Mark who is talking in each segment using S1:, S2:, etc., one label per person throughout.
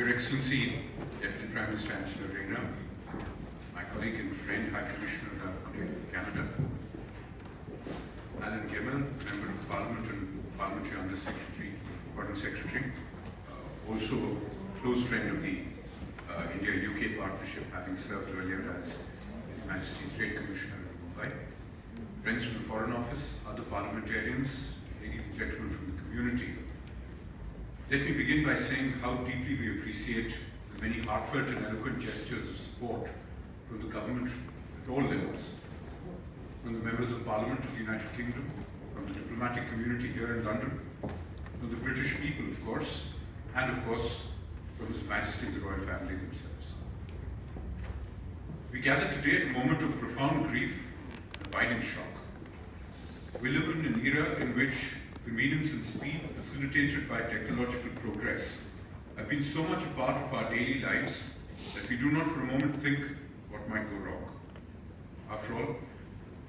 S1: Your Excellency, Deputy Prime Minister Angela Rayner, my colleague and friend, High Commissioner of Canada, Alan Gemmell, Member of Parliament and Parliamentary Under Secretary, Foreign Secretary, also a close friend of the India-UK partnership, having served earlier as His Majesty's Trade Commissioner in Mumbai, friends from the Foreign Office, other parliamentarians, ladies and gentlemen from the community. Let me begin by saying how deeply we appreciate the many heartfelt and eloquent gestures of support from the government at all levels, from the members of Parliament of the United Kingdom, from the diplomatic community here in London, from the British people, of course, and of course, from His Majesty and the Royal Family themselves. We gather today at a moment of profound grief and abiding shock. We live in an era in which convenience and speed facilitated by technological progress have been so much a part of our daily lives that we do not for a moment think what might go wrong. After all,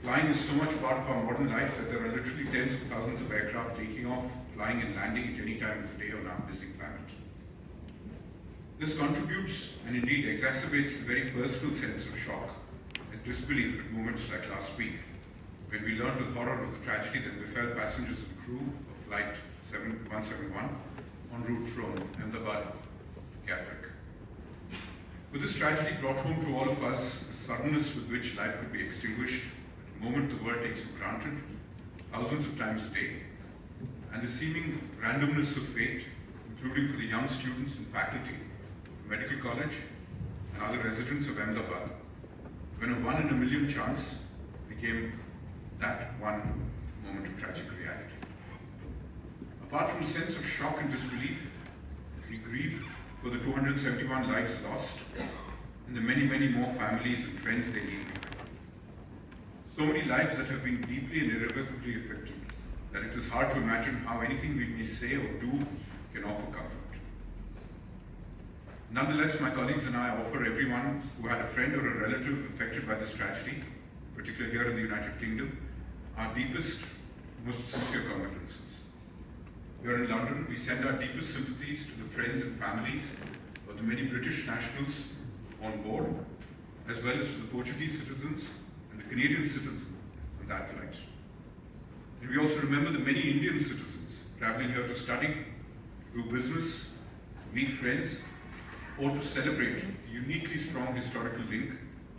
S1: flying is so much part of our modern life that there are literally tens of thousands of aircraft taking off, flying and landing at any time of the day on our busy planet. This contributes and indeed exacerbates the very personal sense of shock and disbelief at moments like last week, when we learned with horror of the tragedy that befell passengers and crew of Flight 171 en route from Ahmedabad to Gatwick. With this tragedy brought home to all of us the suddenness with which life could be extinguished at a moment the world takes for granted thousands of times a day, and the seeming randomness of fate, including for the young students and faculty of medical college and other residents of Ahmedabad, when a 1 in a million chance became that one moment of tragic reality. Apart from a sense of shock and disbelief, we grieve for the 271 lives lost and the many, many more families and friends they leave behind. So many lives that have been deeply and irrevocably affected that it is hard to imagine how anything we may say or do can offer comfort. Nonetheless, my colleagues and I offer everyone who had a friend or a relative affected by this tragedy, particularly here in the United Kingdom, our deepest, most sincere condolences. Here in London, we send our deepest sympathies to the friends and families of the many British nationals on board, as well as to the Portuguese citizens and the Canadian citizens on that flight. And we also remember the many Indian citizens traveling here to study, do business, meet friends, or to celebrate the uniquely strong historical link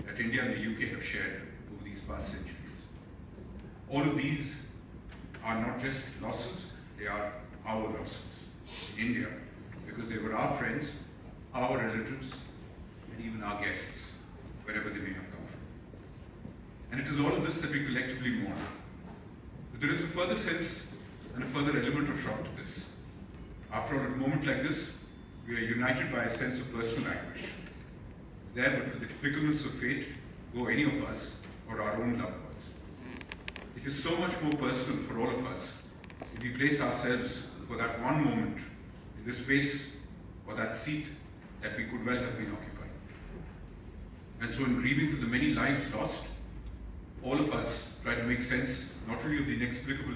S1: that India and the UK have shared over these past centuries. All of these are not just losses, they are our losses in India, because they were our friends, our relatives, and even our guests, wherever they may have come from. And it is all of this that we collectively mourn. But there is a further sense and a further element of shock to this. After all, at a moment like this, we are united by a sense of personal anguish. There, but for the fickleness of fate, go any of us or our own loved ones. It is so much more personal for all of us if we place ourselves for that one moment in the space or that seat that we could well have been occupying. And so in grieving for the many lives lost, all of us try to make sense not only of the inexplicable